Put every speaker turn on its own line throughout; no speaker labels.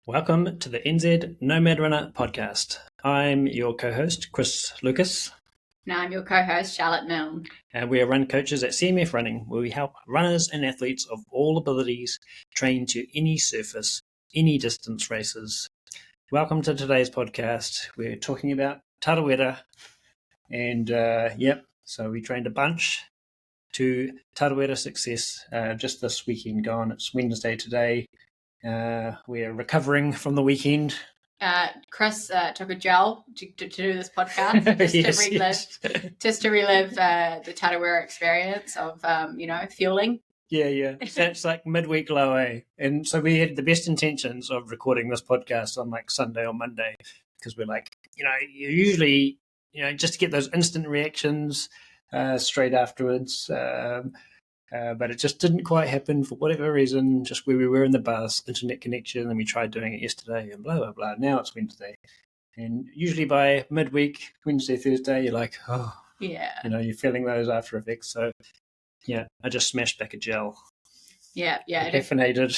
Welcome to the NZ Nomad Runner podcast. I'm your co-host, Chris Lucas.
And I'm your co-host, Charlotte Milne.
And we are run coaches at CMF Running, where we help runners and athletes of all abilities train to any surface, any distance races. Welcome to today's podcast. We're talking about Tarawera. And so we trained a bunch to Tarawera success just this weekend gone. It's Wednesday today. We're recovering from the weekend.
Chris took a gel to do this podcast, just to relive the Tarawera experience of fueling.
Yeah. That's like midweek low, eh? And so we had the best intentions of recording this podcast on like Sunday or Monday, because we're like, you usually, just to get those instant reactions straight afterwards. But it just didn't quite happen for whatever reason, just where we were in the bus, internet connection, and we tried doing it yesterday and blah, blah, blah. Now it's Wednesday. And usually by midweek, Wednesday, Thursday, you're like, oh,
yeah.
You're feeling those after effects. So, yeah, I just smashed back a gel.
Yeah.
A caffeinated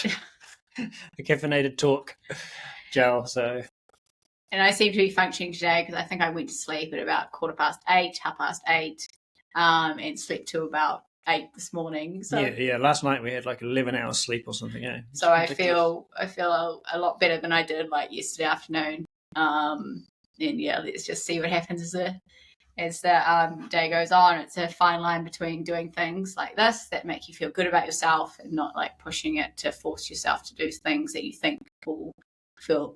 talk gel, so.
And I seem to be functioning today because I think I went to sleep at about 8:15, and slept till about 8 this morning. So
yeah. Last night we had like 11 hours sleep or something.
So I feel a lot better than I did like yesterday afternoon. And yeah, let's just see what happens as the day goes on. It's a fine line between doing things like this that make you feel good about yourself and not like pushing it to force yourself to do things that you think will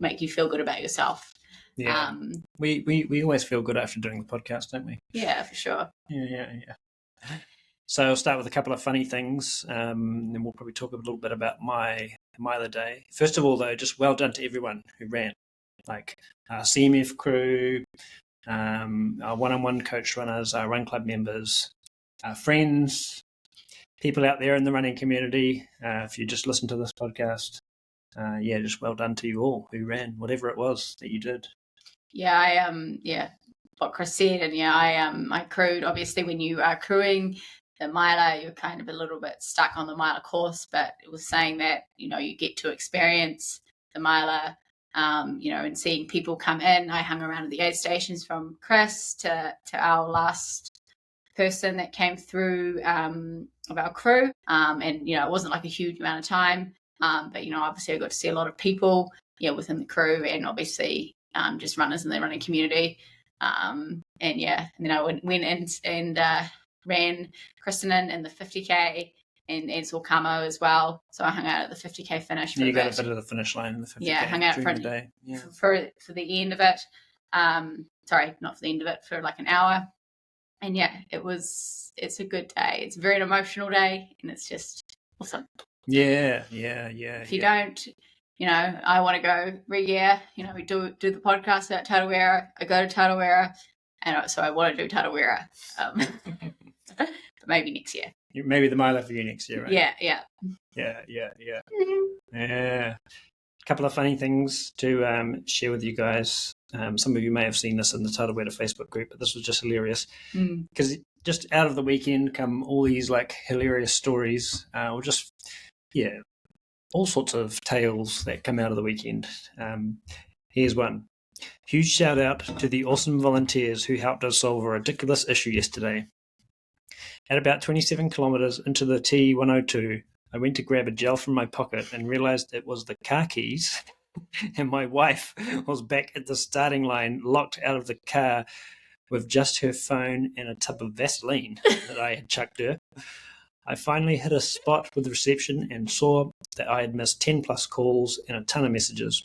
make you feel good about yourself.
Yeah. We always feel good after doing the podcast, don't we?
Yeah, for sure.
Yeah. So I'll start with a couple of funny things, and we'll probably talk a little bit about my other day. First of all, though, just well done to everyone who ran, like our CMF crew, our one-on-one coach runners, our run club members, our friends, people out there in the running community. If you just listen to this podcast, just well done to you all who ran, whatever it was that you did.
Yeah, what Chris said, and I crewed. Obviously, when you are crewing the miler, you're kind of a little bit stuck on the miler course, but it was saying that, you get to experience the miler, and seeing people come in. I hung around at the aid stations from Chris to our last person that came through of our crew. And, it wasn't like a huge amount of time, but, obviously I got to see a lot of people, within the crew and obviously just runners in the running community. And then I went in and ran Kristen in the 50k and saw Camo as well. So I hung out at the 50k finish.
You got a bit of the finish line in the 50k.
Yeah, hung out
during the day. Yeah.
For the end of it. Sorry, not for the end of it, for like an hour. And it's a good day. It's a very emotional day, and it's just awesome.
Yeah.
If you don't, I want to go every year. We do the podcast about Tarawera. I go to Tarawera, and so I want to do Tarawera. But maybe next year.
Maybe the miler for you next year, right?
Yeah.
Mm-hmm. Yeah. A couple of funny things to share with you guys. Some of you may have seen this in the Tarawera Facebook group, but this was just hilarious. Because just out of the weekend come all these like hilarious stories, or just, all sorts of tales that come out of the weekend. Here's one. Huge shout out to the awesome volunteers who helped us solve a ridiculous issue yesterday. At about 27 kilometres into the T102, I went to grab a gel from my pocket and realised it was the car keys, and my wife was back at the starting line, locked out of the car with just her phone and a tub of Vaseline that I had chucked her. I finally hit a spot with reception and saw that I had missed 10 plus calls and a ton of messages.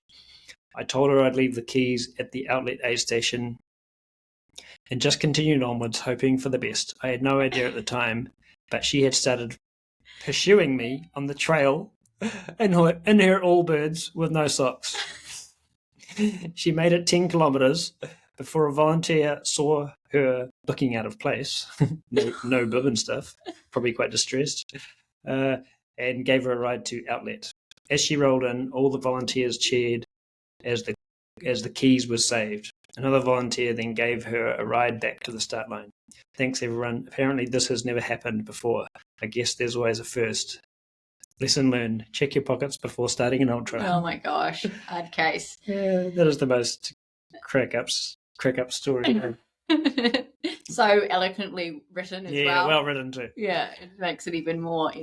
I told her I'd leave the keys at the outlet aid station and just continued onwards, hoping for the best. I had no idea at the time, but she had started pursuing me on the trail in her Allbirds with no socks. She made it 10 kilometres before a volunteer saw her looking out of place, no bib and stuff, probably quite distressed, and gave her a ride to outlet. As she rolled in, all the volunteers cheered as the keys were saved. Another volunteer then gave her a ride back to the start line. Thanks, everyone. Apparently this has never happened before. I guess there's always a first. Lesson learned. Check your pockets before starting an ultra.
Oh my gosh, hard case.
Yeah, that is the most crack up story.
So eloquently written as well.
Yeah, well written too.
Yeah, it makes it even more,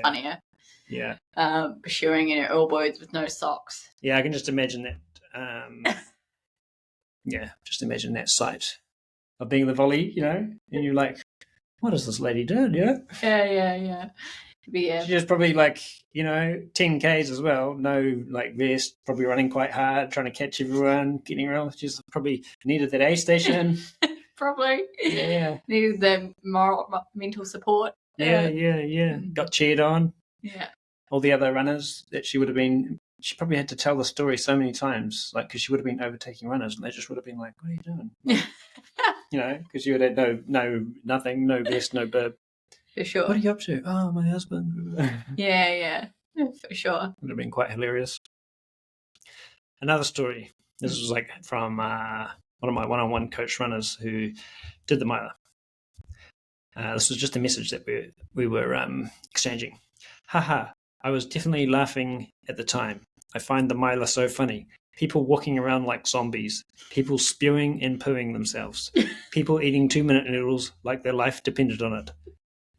funnier.
Yeah.
Pursuing in your elbows with no socks.
Yeah, I can just imagine that. Just imagine that sight of being the volley, and you're like, what is this lady doing? Yeah.
Yeah. But yeah.
She's just probably 10Ks as well. No vest, probably running quite hard, trying to catch everyone, getting around. She's probably needed that A station.
Probably.
Yeah.
Needed the mental support.
Yeah. Got cheered on.
Yeah.
All the other runners that she probably had to tell the story so many times, because she would have been overtaking runners, and they just would have been like, "What are you doing?" Because you had nothing, no vest, no bib.
For sure.
What are you up to? Oh, my husband.
Yeah, for sure.
Would have been quite hilarious. Another story. This was from one of my one-on-one coach runners who did the miler. This was just a message that we were exchanging. Haha, I was definitely laughing at the time. I find the miler so funny. People walking around like zombies. People spewing and pooing themselves. People eating 2-minute noodles like their life depended on it.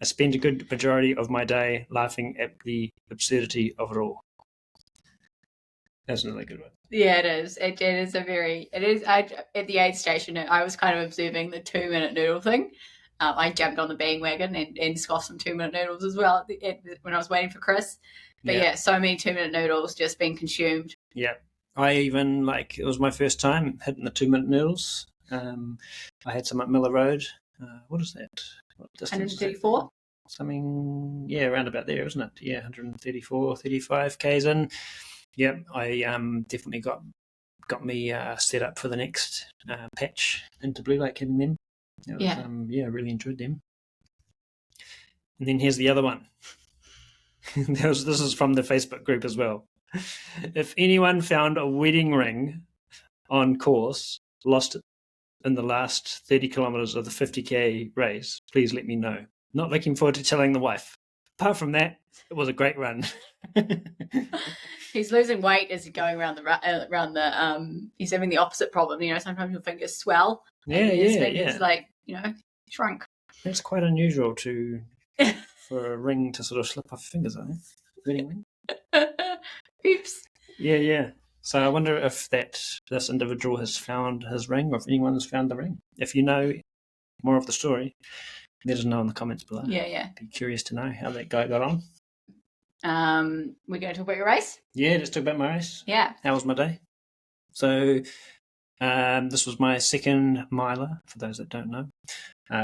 I spend a good majority of my day laughing at the absurdity of it all. That's another good one.
Yeah, it is. It is. At the aid station, I was kind of observing the 2-minute noodle thing. I jumped on the bandwagon and scoffed some 2-minute noodles as well when I was waiting for Chris. But so many 2-minute noodles just being consumed.
Yeah. I even, it was my first time hitting the 2-minute noodles. I had some at Miller Road. What is that?
134?
Something, around about there, isn't it? Yeah, 134, 35 Ks in. Yeah, I definitely got me set up for the next patch into Blue Lake hitting them. I really enjoyed them. And then here's the other one. This is from the Facebook group as well. If anyone found a wedding ring on course, lost it in the last 30 kilometres of the 50k race, please let me know. Not looking forward to telling the wife. Apart from that, it was a great run.
He's losing weight as he's going around he's having the opposite problem. Sometimes your fingers swell. His fingers shrunk.
That's quite unusual for a ring to sort of slip off your fingers, I think. Wedding ring.
Oops.
Yeah. So I wonder if this individual has found his ring, or if anyone has found the ring. If you know more of the story, let us know in the comments below.
Yeah.
Be curious to know how that guy got on.
We're going to talk about your race?
Yeah, let's talk about my race.
Yeah.
How was my day? So this was my second miler, for those that don't know.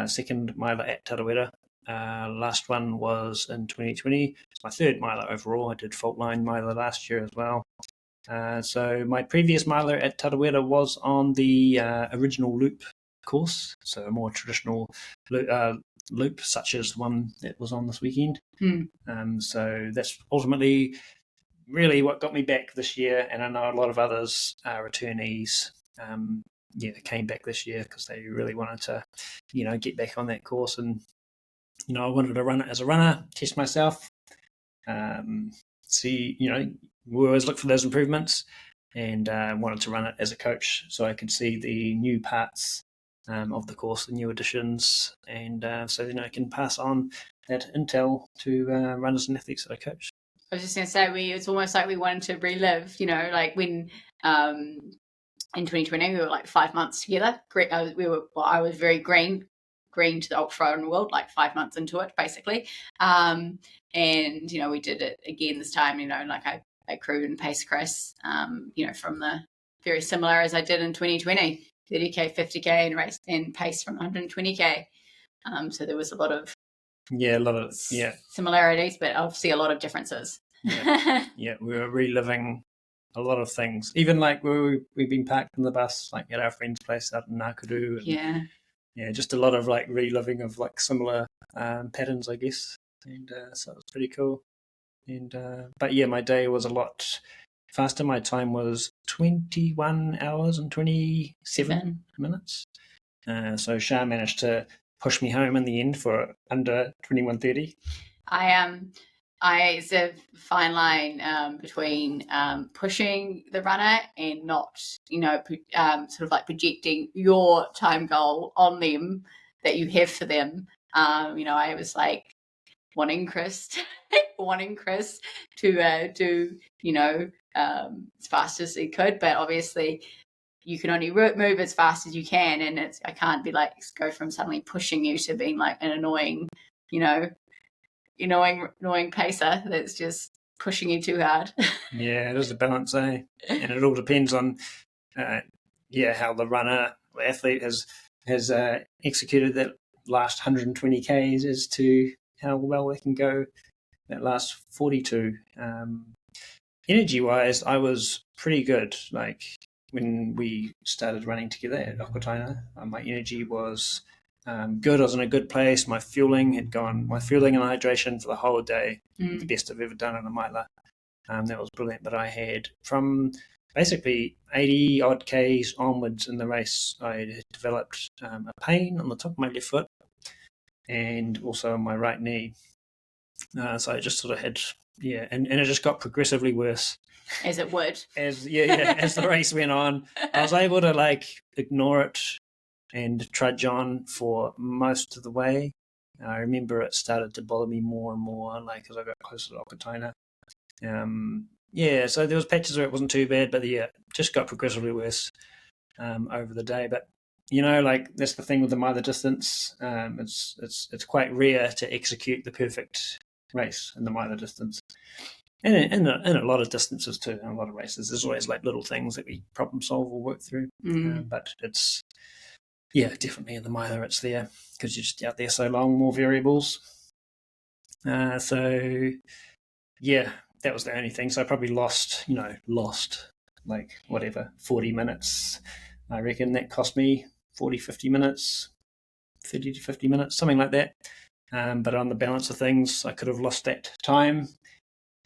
Second miler at Tarawera. Last one was in 2020. It's my third miler overall. I did fault line miler last year as well. So my previous miler at Tarawera was on the original loop course, so a more traditional loop, such as the one that was on this weekend. So that's ultimately really what got me back this year, and I know a lot of others, returnees, came back this year because they really wanted to, get back on that course, and I wanted to run it as a runner, test myself, see, we always look for those improvements, and wanted to run it as a coach so I could see the new parts of the course, the new additions, and so I can pass on that intel to runners and athletes that I coach.
I was just going to say, it's almost like we wanted to relive, when in 2020 we were 5 months together. I was very green to the ultra running world, 5 months into it, basically. And we did it again this time. I crewed and paced Chris, from the very similar as I did in 2020, 30k, 50k, and race and pace from 120k. So there was a lot of similarities, but obviously a lot of differences.
We were reliving a lot of things, even we've been parked in the bus at our friend's place out in Nakuru, and just a lot of reliving of similar patterns, I guess, and so it was pretty cool. And but my day was a lot faster. My time was 21 hours and 27 minutes. So Char managed to push me home in the end for under 21:30.
It's a fine line between pushing the runner and not, sort of like projecting your time goal on them that you have for them. I was like wanting Chris to do, as fast as he could, but obviously you can only move as fast as you can, and I can't be like go from suddenly pushing you to being like an annoying pacer that's just pushing you too hard.
Yeah, it is a balance, and it all depends on how the runner or athlete has executed that last 120 k's as to how well they can go that last 42. Energy wise, I was pretty good. Like when we started running together at Okataina, my energy was good. I was in a good place. My fueling and hydration for the whole day, the best I've ever done in a mile. That was brilliant. But I had from basically 80 odd k's onwards in the race, I had developed a pain on the top of my left foot and also on my right knee. So I just sort of had, and it just got progressively worse.
As it would.
As the race went on, I was able to like ignore it and trudge on for most of the way. I remember it started to bother me more and more, like as I got closer to Okataina. So there was patches where it wasn't too bad, but just got progressively worse over the day. But like that's the thing with the mile distance. It's quite rare to execute the perfect race in the mile distance, and in a lot of distances too. In a lot of races, there's always like little things that we problem solve or work through. But it's definitely in the miler it's there because you're just out there so long, more variables. That was the only thing. So I probably lost like whatever 40 minutes. I reckon that cost me 40, 50 minutes, 30 to 50 minutes, something like that. But on the balance of things, I could have lost that time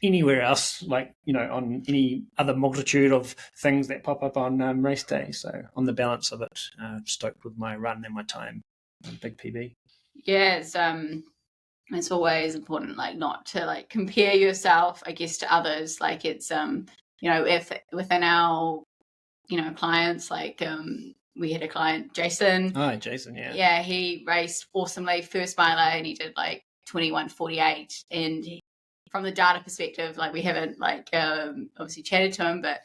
anywhere else, like, on any other multitude of things that pop up on race day. So on the balance of it, stoked with my run and my time, big PB.
Yeah, it's always important, like, not to like compare yourself, I guess, to others. Like it's, if within our, clients, like we had a client, Jason.
Hi, Jason. Yeah.
Yeah, he raced awesomely first miler and he did like 21:48. And from the data perspective, like we haven't like obviously chatted to him, but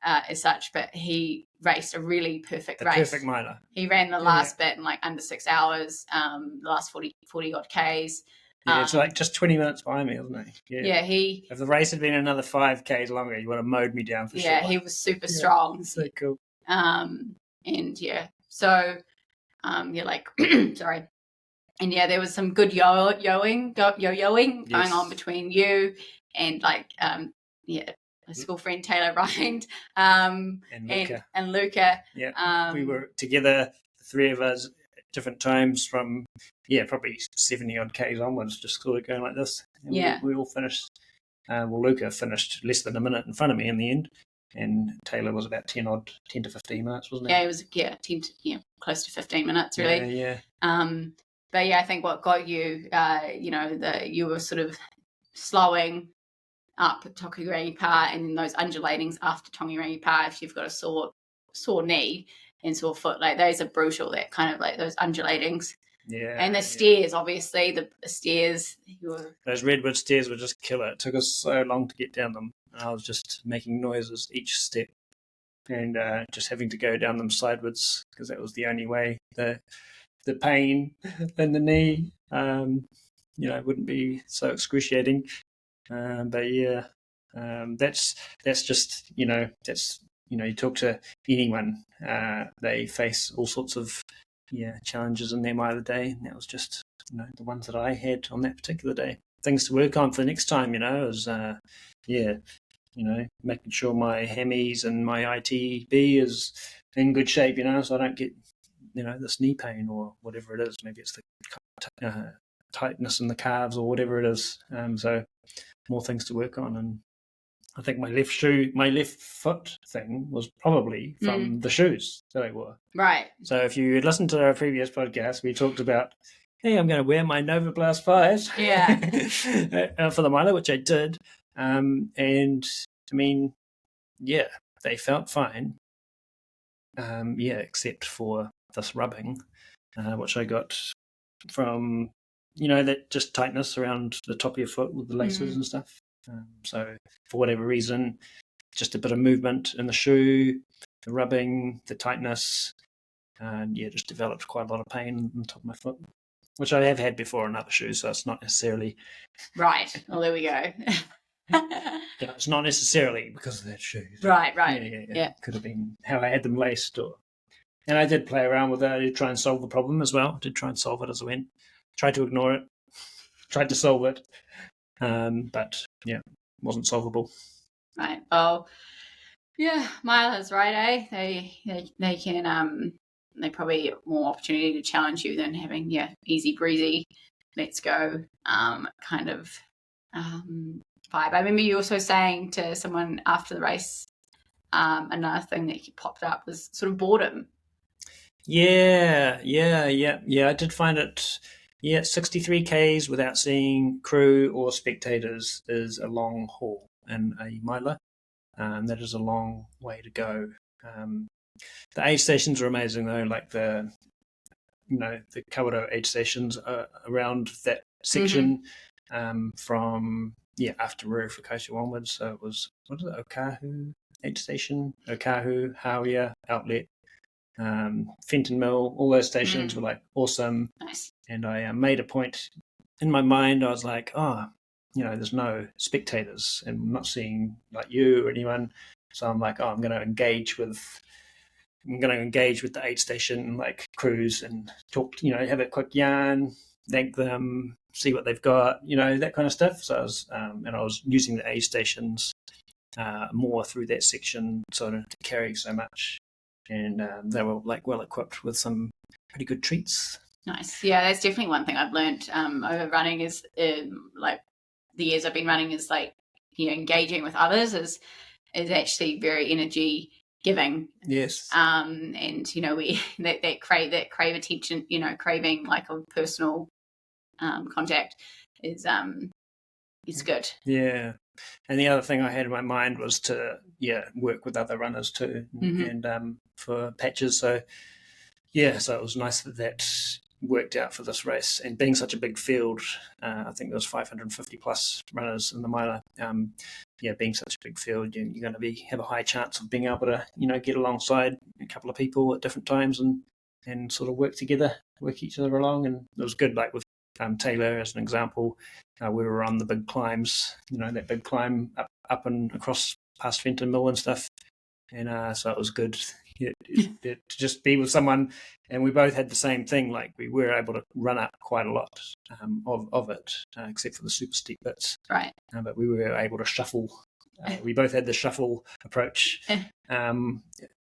as such, but he raced a really perfect race.
Perfect miler.
He ran the last bit in like under 6 hours, the last 40 odd Ks.
Yeah, it's like just 20 minutes behind me, isn't he?
Yeah,
if the race had been another 5 Ks longer, you would have mowed me down for sure.
Yeah, he was super strong.
So cool.
Sorry. And there was some good yo-yoing going on between you and like my school friend Taylor Rind and Luca.
Yeah, we were together, the three of us, at different times from probably 70 odd Ks onwards, just sort of going like this. And we all finished. Luca finished less than a minute in front of me in the end, and Taylor was about 10 to 15 minutes, wasn't he?
Yeah, it was 10 to close to 15 minutes really.
Yeah.
But I think what got you, you were sort of slowing up Tongarangi Pa, and then those undulating after Tongarangi Pa, if you've got a sore knee and sore foot, like those are brutal. That kind of like those undulatings.
Yeah.
And the stairs, obviously, the stairs.
Those redwood stairs were just killer. It took us so long to get down them. I was just making noises each step and just having to go down them sideways because that was the only way. The pain in the knee, wouldn't be so excruciating. That's just, you talk to anyone, they face all sorts of challenges in their mile a day, and that was just the ones that I had on that particular day. Things to work on for the next time, is making sure my hammies and my ITB is in good shape, so I don't get this knee pain or whatever it is. Maybe it's the tightness in the calves or whatever it is. So more things to work on. And I think my left foot thing was probably from the shoes that I wore.
Right.
So if you listen to our previous podcast, we talked about hey, I'm going to wear my Nova Blast 5 for the milo, which I did. And I mean, yeah, they felt fine. Except for this rubbing, which I got from, that just tightness around the top of your foot with the laces and stuff. So for whatever reason, just a bit of movement in the shoe, the rubbing, the tightness, and just developed quite a lot of pain on the top of my foot, which I have had before in other shoes, so it's not necessarily...
Right. Well, there we go.
It's not necessarily because of that shoe.
Right.
Yeah. Could have been how I had them laced. And I did play around with it. I did try and solve the problem as well. I did try and solve it as I went. Tried to ignore it. Tried to solve it. But, wasn't solvable.
Right. Well, yeah, Mila's right, eh? They can... they probably have more opportunity to challenge you than having easy breezy, let's go kind of vibe. I remember you also saying to someone after the race, another thing that popped up was sort of boredom.
Yeah. I did find it. 63 Ks without seeing crew or spectators is a long haul in a miler. That is a long way to go. The aid stations are amazing though, like the Kawerau aid stations around that section from after Rurifukaitu onwards. So it was, what is it, Okahu aid station, Okahu, Hauia outlet, Fenton Mill, all those stations were like awesome.
Nice.
And I made a point in my mind. I was like, there's no spectators and I'm not seeing like you or anyone. So I'm like, I'm going to engage with the aid station like crews and talk, have a quick yarn, thank them, see what they've got, that kind of stuff. So I was using the aid stations more through that section sort of to carry so much. And they were like well equipped with some pretty good treats.
Nice. Yeah, that's definitely one thing I've learned over running is like the years I've been running is like engaging with others is actually very energy giving.
Yes.
And we that crave attention, craving like a personal contact is good.
Yeah. And the other thing I had in my mind was to work with other runners too, and for patches. So so it was nice that worked out for this race. And being such a big field, I think there was 550 plus runners in the miler. Being such a big field, you're going to have a high chance of being able to get alongside a couple of people at different times and sort of work together, work each other along. And it was good, like with Taylor as an example. We were on the big climbs, that big climb up and across past Fenton Mill and stuff. And so it was good to just be with someone. And we both had the same thing. Like we were able to run up quite a lot of it, except for the super steep bits.
Right.
But we were able to shuffle. We both had the shuffle approach.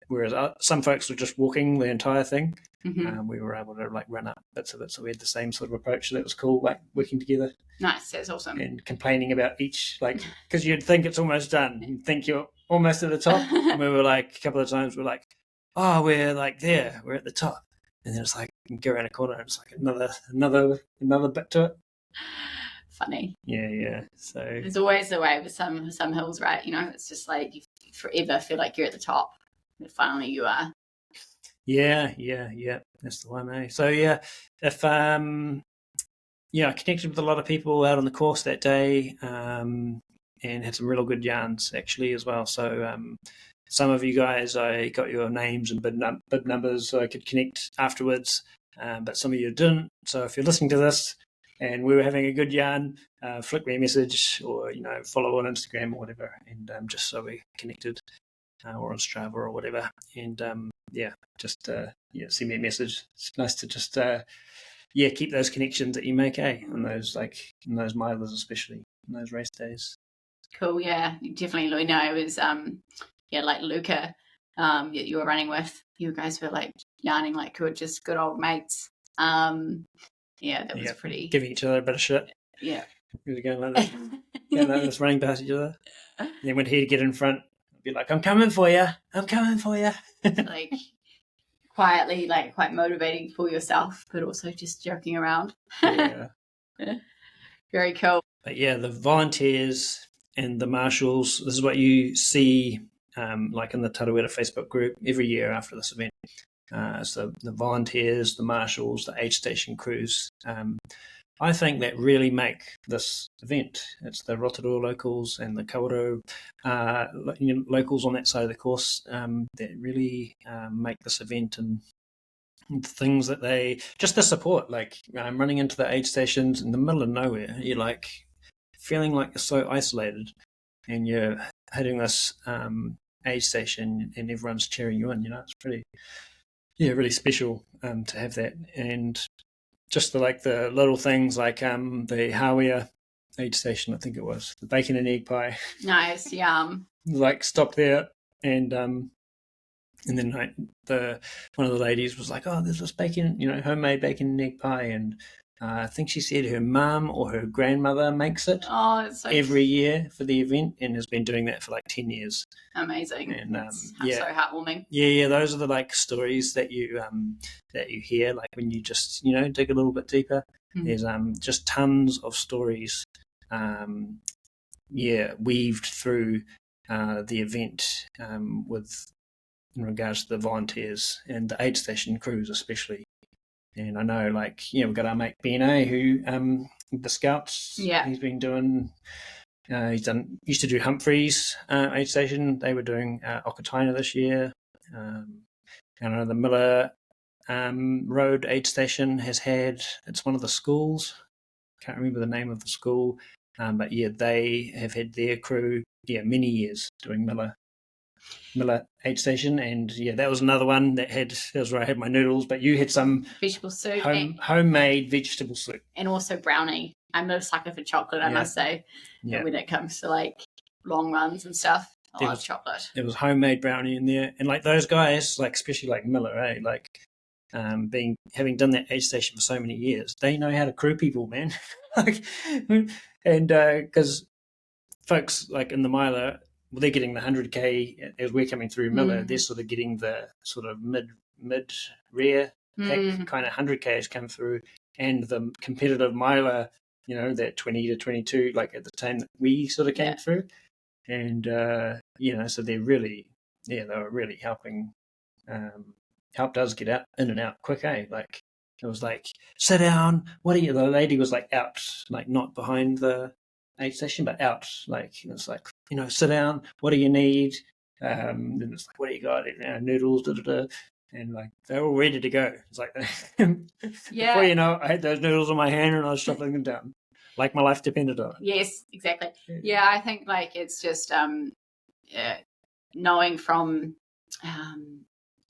Whereas some folks were just walking the entire thing. We were able to like run up bits of it, so we had the same sort of approach. So that was cool, like working together.
Nice, that's awesome.
And complaining about each, like, because you'd think it's almost done, you think you're almost at the top. And we were like, a couple of times we're like, oh, we're like there, we're at the top, and then it's like you go around a corner and it's like another bit to it.
Funny.
Yeah. So
it's always the way with some hills, right? It's just like you forever feel like you're at the top, but finally you are.
Yeah, that's the one, eh? So if I connected with a lot of people out on the course that day, and had some real good yarns actually as well. So some of you guys, I got your names and bid numbers so I could connect afterwards, but some of you didn't. So if you're listening to this and we were having a good yarn, flick me a message or follow on Instagram or whatever, and just so we connected, or on Strava or whatever, and just send me a message. It's nice to just keep those connections that you make, in those milers, especially in those race days.
Cool. Yeah, definitely. It was like Luca, you were running with. You guys were like yarning like you were just good old mates. That was pretty.
Giving each other a bit of shit.
Yeah.
We were going like this, running past each other. And then when he'd get in front, I'd be like, I'm coming for you.
Like quietly, like quite motivating for yourself, but also just joking around.
Yeah.
Very cool.
But yeah, the volunteers and the marshals, this is what you see like in the Tarawera Facebook group every year after this event. So the volunteers, the marshals, the aid station crews, I think that really make this event. It's the Rotorua locals and the Kawerau locals on that side of the course that really make this event, and things that they, just the support, like running into the aid stations in the middle of nowhere. You're like feeling like you're so isolated, and you're hitting this aid station and everyone's cheering you in. It's pretty, really special to have that. And just the little things like the Hawea aid station, I think it was, the bacon and egg pie.
Nice, yum.
Like stopped there, and then one of the ladies was like, "Oh, there's this bacon, homemade bacon and egg pie," and I think she said her mum or her grandmother makes it every year for the event, and has been doing that for like 10 years.
Amazing. And so heartwarming.
Yeah, those are the stories that you hear, like when you just dig a little bit deeper. There's just tons of stories weaved through the event with in regards to the volunteers and the aid station crews especially. And I know, we've got our mate BNA who, the Scouts, he's been doing, used to do Humphreys aid station. They were doing Okataina this year. And I know the Miller Road aid station it's one of the schools. Can't remember the name of the school. But they have had their crew, many years doing Miller aid station. And that was another one that was where I had my noodles, but you had some
vegetable soup,
homemade vegetable soup,
and also brownie. I'm a sucker for chocolate, I must say. When it comes to long runs and stuff, I love chocolate.
There was homemade brownie in there, and those guys, especially Miller, having done that aid station for so many years, they know how to crew people, man. And because folks in the miler, they're getting the 100k as we're coming through Miller. They're sort of getting the sort of mid rear pack kind of 100k's come through, and the competitive miler, that 20 to 22, at the time that we sort of came through. And so they're really, they were really helping, helped us get out in and out quick. It was sit down, what are you? The lady was out, not behind the aid station, but out, it's sit down, what do you need? Then it's what do you got? Noodles, and they're all ready to go. It's before you know it, I had those noodles in my hand and I was shuffling them down like my life depended on it.
Yes, exactly. Yeah, I think it's just knowing from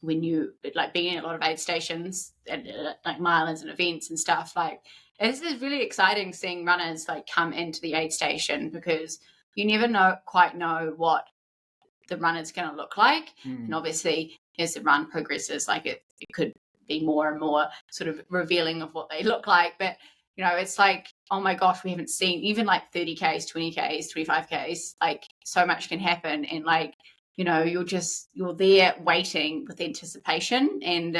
when you being at a lot of aid stations and milers and events and stuff, this is really exciting seeing runners come into the aid station, because you never quite know what the run is going to look like. And obviously as the run progresses, it could be more and more sort of revealing of what they look like. But it's oh my gosh, we haven't seen even 30k's, 20k's, 25k's, so much can happen. And you're there waiting with anticipation. And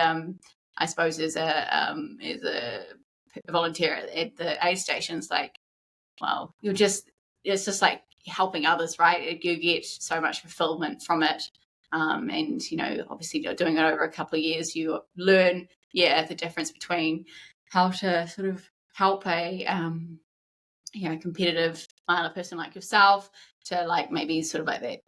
I suppose as a volunteer at the aid stations, wow, it's just helping others, right? You get so much fulfillment from it. And obviously you're doing it over a couple of years, you learn the difference between how to sort of help a competitive miler person like yourself to maybe sort of that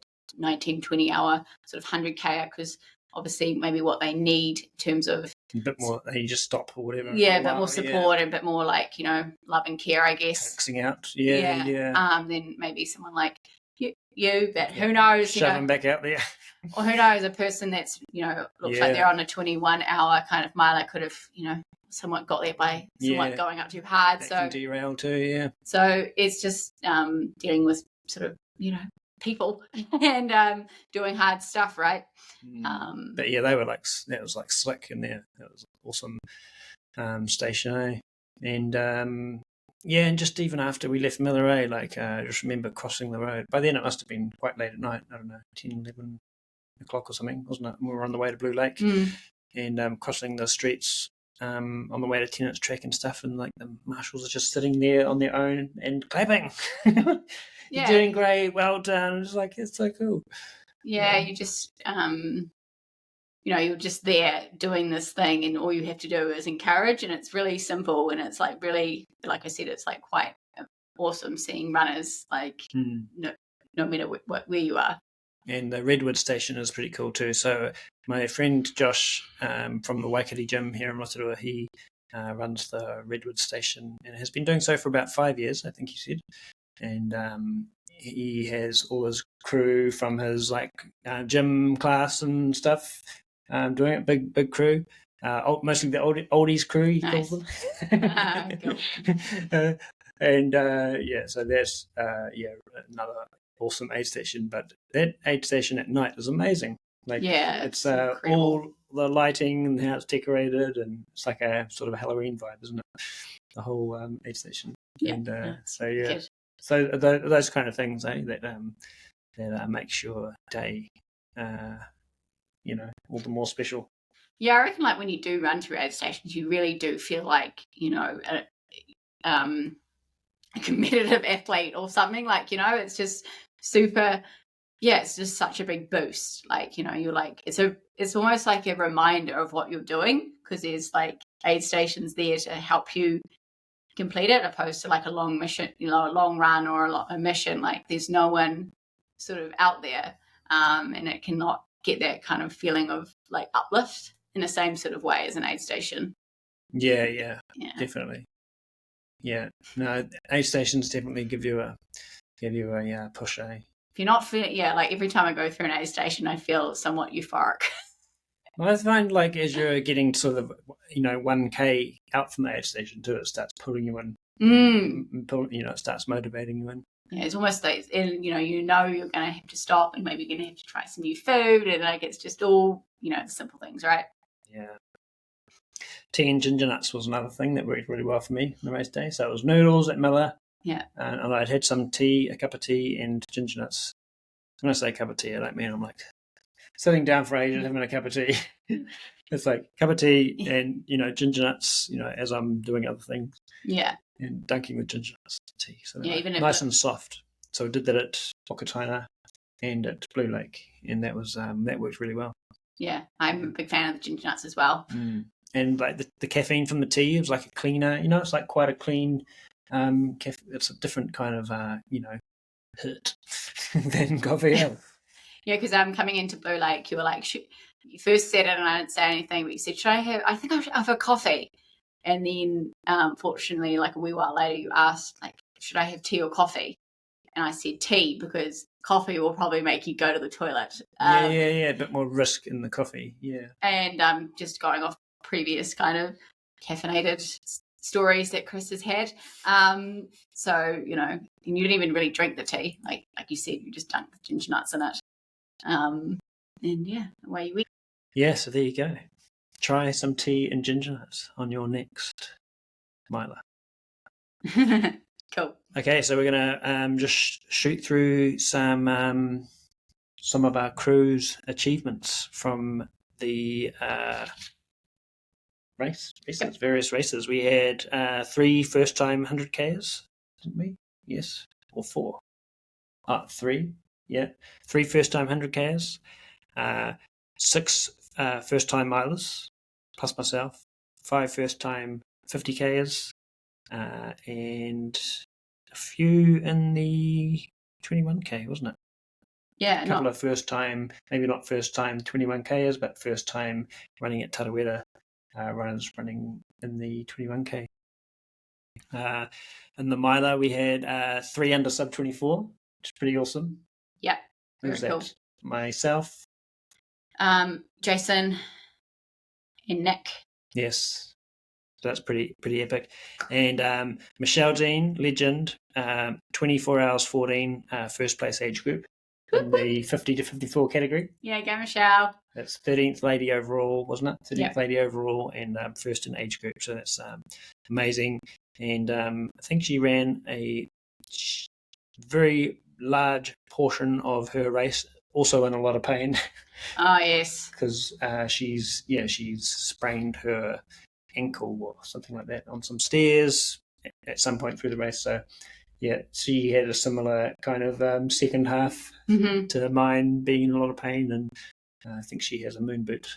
19-20 hour sort of 100k, because obviously maybe what they need in terms of
a bit more, you just stop or whatever.
Yeah, a bit more support and a bit more love and care, I guess.
Coaxing out.
Then maybe someone like you, but who knows?
Shove them back out there.
Or who knows, a person that's, looks like they're on a 21-hour kind of miler could have, somewhat got there by somewhat going up too hard.
That can derail too,
So it's just dealing with sort of, people and doing hard stuff, right?
But they were that was slick in there. That was awesome station, eh? And and just even after we left Miller, I just remember crossing the road. By then it must have been quite late at night, I don't know, 10, 11 o'clock or something, wasn't it? We were on the way to Blue Lake. and crossing the streets on the way to Tenant's Track and stuff, and like the marshals are just sitting there on their own and clapping. You're doing great, well done. It's like, it's so cool.
Yeah, you just you're just there doing this thing, and all you have to do is encourage, and it's really simple, and it's like really, like I said, it's like quite awesome seeing runners like no matter where you are.
And the Redwood station is pretty cool too. So my friend Josh from the Waikiki gym here in Rotorua, he runs the Redwood station and has been doing so for about 5 years, I think he said. And he has all his crew from his like gym class and stuff doing it, big crew. Mostly the oldies crew, he calls them. So that's another awesome aid station. But that aid station at night is amazing. Like, it's all the lighting and how it's decorated, and it's like a sort of a Halloween vibe, isn't it? The whole aid station. So those kind of things, that makes your day, all the more special.
Yeah, I reckon like when you do run through aid stations, you really do feel like, a competitive athlete or something. Like, it's just super. Yeah, it's just such a big boost. Like, you're like, it's almost like a reminder of what you're doing, because there's like aid stations there to help you complete it, opposed to like a long mission, a long run or a mission. Like, there's no one sort of out there, and it cannot get that kind of feeling of like uplift in the same sort of way as an aid station.
Yeah, definitely. Yeah, no, aid stations definitely give you a push. If
you're not feeling, like every time I go through an aid station, I feel somewhat euphoric.
Well, I find like as you're getting sort of 1K out from the aid station too, it starts pulling you in. It starts motivating you in.
Yeah, it's almost like, you're going to have to stop, and maybe you're going to have to try some new food, and like it's just all the simple things, right?
Yeah. Tea and ginger nuts was another thing that worked really well for me the race day. So it was noodles at Miller.
Yeah.
And I'd had some tea, a cup of tea, and ginger nuts. When I say a cup of tea, I don't mean I'm like sitting down for ages having a cup of tea. It's like cup of tea and ginger nuts, as I'm doing other things.
Yeah.
And dunking the ginger nuts tea. So
even
nice and soft. So I did that at Okataina and at Blue Lake, and that was that worked really well.
Yeah, I'm a big fan of the ginger nuts as well.
And like the caffeine from the tea, it was like a cleaner. It's like quite a clean. It's a different kind of hit than coffee.
Yeah, because I'm coming into Blue Lake. You were like, you first said it, and I didn't say anything, but you said, I think I should have a coffee. And then, fortunately, like a wee while later, you asked, like, should I have tea or coffee? And I said tea, because coffee will probably make you go to the toilet.
A bit more risk in the coffee. Yeah.
And just going off previous kind of caffeinated stories that Chris has had. So, you didn't even really drink the tea. Like you said, you just dunked the ginger nuts in it. And away you went.
Yeah, so there you go. Try some tea and ginger nuts on your next miler.
Cool.
Okay, so we're gonna just shoot through some of our CREWS achievements from the various races. We had 3 first-time 100Ks, didn't we? Yes, or 4? 3. Yeah, 3 first-time 100Ks, 6 first-time milers, plus myself, 5 first-time 50Ks, and a few in the 21K, wasn't it?
Yeah,
a couple of first-time, maybe not first-time 21Kers, but first-time running at Tarawera runners running in the 21K. In the miler, we had 3 under sub-24, which is pretty awesome.
Yeah,
very cool. Myself,
Jason, and Nick.
Yes, so that's pretty epic. And Michelle Dean, legend, 24 hours 14, first place age group in the 50 to 54 category.
Yeah, go Michelle.
That's 13th lady overall, wasn't it? 13th lady overall, and first in age group. So that's amazing. And I think she ran a very large portion of her race also in a lot of pain.
Oh, yes.
Because she's sprained her ankle or something like that on some stairs at some point through the race. So yeah, she had a similar kind of second half to mine, being in a lot of pain, and I think she has a moon boot.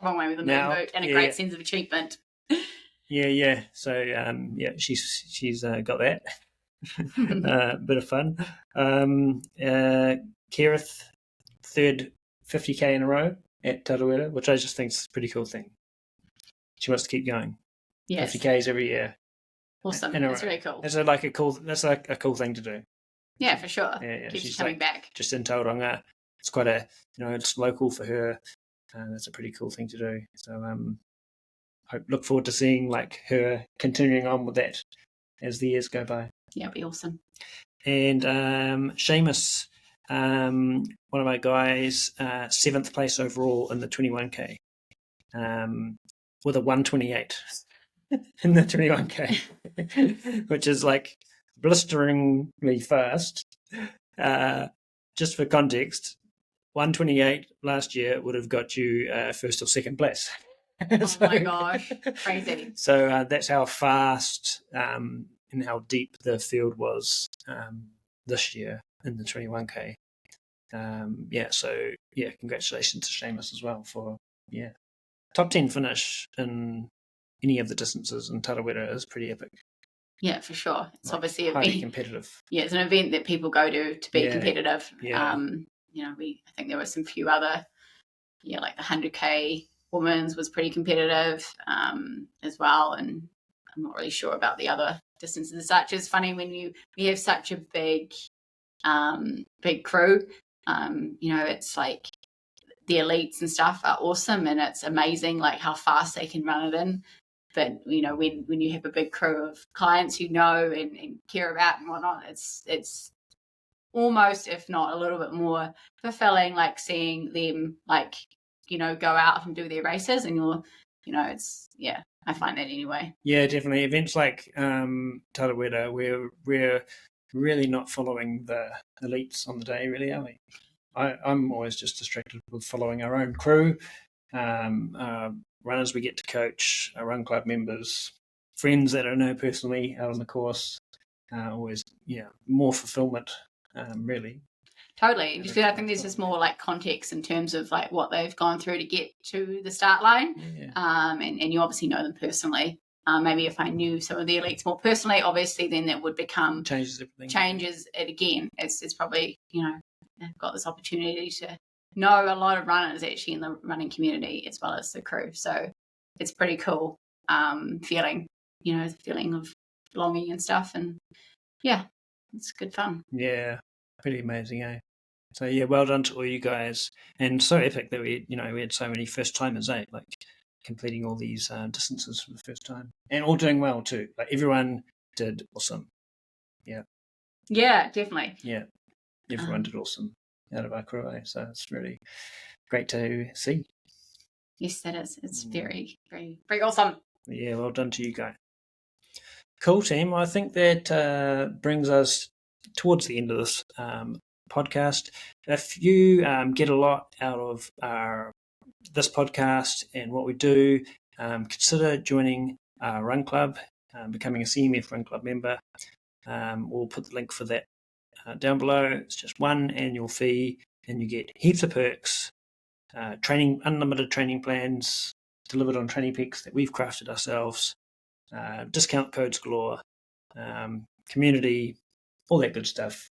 Wrong way with a moon boot and a great sense of achievement.
Yeah. So she's got that. Bit of fun. Kerith, third 50k in a row at Tarawera, which I just think is a pretty cool thing. She wants to keep going. Yes. 50k's every year.
Awesome. That's really cool.
That's like a cool thing to do.
Yeah, for sure. Yeah. Keeps she's coming back.
Just in Tauranga. It's quite it's local for her. That's a pretty cool thing to do. So look forward to seeing like her continuing on with that as the years go by.
Yeah, it'd be awesome.
And Seamus, one of my guys, 7th place overall in the 21k, with a 128 in the 21k, which is like blisteringly fast. Just for context, 128 last year would have got you first or second place.
Oh my gosh, crazy.
So that's how fast and how deep the field was this year in the 21k. Congratulations to Seamus as well for top 10 finish in any of the distances in Tarawera is pretty epic.
Yeah, for sure. It's like obviously
highly competitive.
Yeah, it's an event that people go to be competitive. Yeah. I think there were some few other, like the 100k women's was pretty competitive as well, and I'm not really sure about the other distances. Such as funny when we have such a big crew. It's like the elites and stuff are awesome, and it's amazing like how fast they can run it in. But when you have a big crew of clients who know and care about and whatnot, it's almost, if not a little bit more fulfilling, like seeing them go out and do their races, and I find that anyway.
Yeah, definitely. Events like Tarawera, we're really not following the elites on the day, really, are we? I'm always just distracted with following our own crew, runners we get to coach, our run club members, friends that I know personally out on the course. Always, more fulfillment, really.
Totally. I think there's just more like context in terms of like what they've gone through to get to the start line. Yeah. And you obviously know them personally. Maybe if I knew some of the elites more personally, obviously then that would become
changes everything.
Changes it again. It's probably, I've got this opportunity to know a lot of runners actually in the running community as well as the crew. So it's pretty cool feeling, the feeling of belonging and stuff. And yeah, it's good fun.
Yeah, pretty amazing, eh? So yeah, well done to all you guys, and so epic that we had so many first timers, like completing all these distances for the first time, and all doing well too. Like everyone did awesome. Yeah.
Yeah, definitely.
Yeah, everyone did awesome out of our crew, so it's really great to see.
Yes, that is. It's very, very, very awesome.
Yeah, well done to you guys. Cool, team. I think that brings us towards the end of this podcast. If you get a lot out of this podcast and what we do, consider joining our run club, becoming a CMF run club member. We'll put the link for that down below. It's just one annual fee, and you get heaps of perks, unlimited training plans delivered on Training Peaks that we've crafted ourselves, discount codes galore, community, all that good stuff.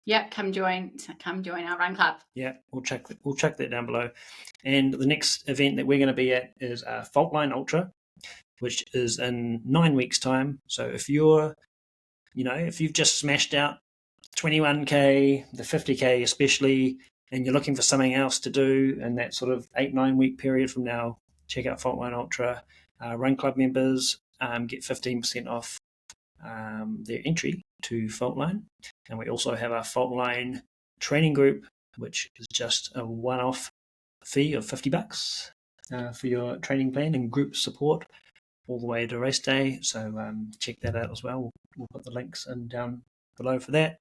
Yeah, come join our run club.
Yeah, we'll check that down below. And the next event that we're going to be at is Faultline Ultra, which is in 9 weeks' time. So if you've just smashed out 21k, the 50k especially, and you're looking for something else to do in that sort of 8-9 week period from now, check out Faultline Ultra. Run club members get 15% off their entry to Faultline, and we also have our Faultline training group, which is just a one-off fee of $50 for your training plan and group support all the way to race day. So check that out as well. We'll put the links in down below for that.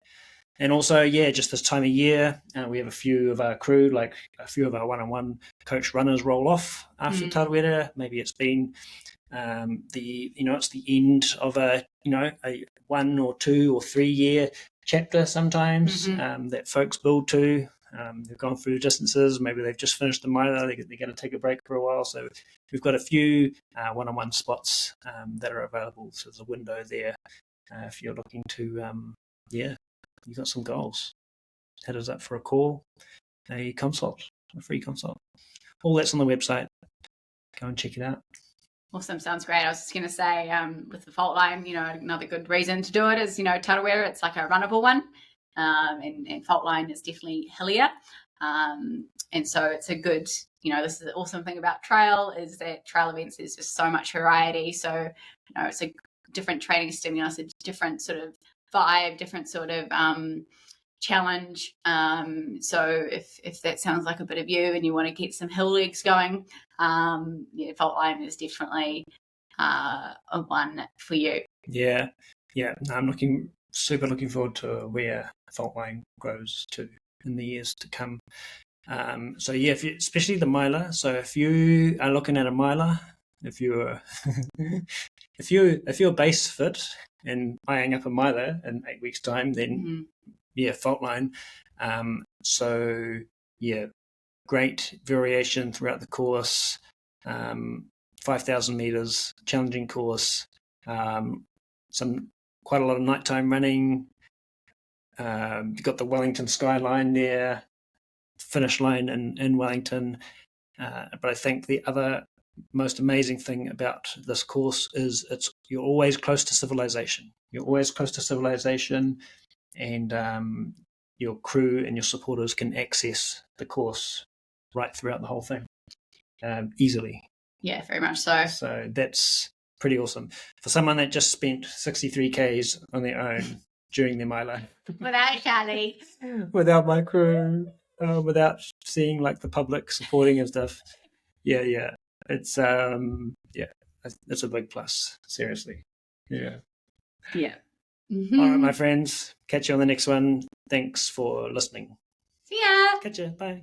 And also, just this time of year, we have a few of our crew, like a few of our one-on-one coach runners roll off after Tarawera. Maybe it's been it's the end of a 1 or 2 or 3 year chapter sometimes that folks build to. They've gone through distances. Maybe they've just finished the minor. They're going to take a break for a while. So we've got a few one-on-one spots that are available. So there's a window there if you're looking to, you've got some goals. Hit us up for a call, a free consult. All that's on the website. Go and check it out.
Awesome. Sounds great. I was just going to say, with the fault line, another good reason to do it is, Tarawera, it's like a runnable one. And fault line is definitely hillier. And so it's a good, this is the awesome thing about trail is that trail events is just so much variety. So, it's a different training stimulus, a different sort of vibe, different sort of challenge. So if that sounds like a bit of you and you want to get some hill legs going, fault line is definitely a one for you.
Yeah. I'm super looking forward to where fault line grows to in the years to come. Especially the miler. So if you are looking at a miler, if you're if you're base fit and eyeing up a miler in 8 weeks' time, then fault line. Great variation throughout the course. 5,000 meters, challenging course. Quite a lot of nighttime running. You've got the Wellington skyline there, finish line in Wellington. But I think the other most amazing thing about this course is you're always close to civilization. And your crew and your supporters can access the course right throughout the whole thing easily.
Yeah, very much so.
So that's pretty awesome. For someone that just spent 63 Ks on their own during their milo.
Without Charlie.
Without my crew. Without seeing like the public supporting and stuff. Yeah. It's it's a big plus. Seriously. Yeah.
Yeah.
All right, my friends. Catch you on the next one. Thanks for listening.
See ya.
Catch ya. Bye.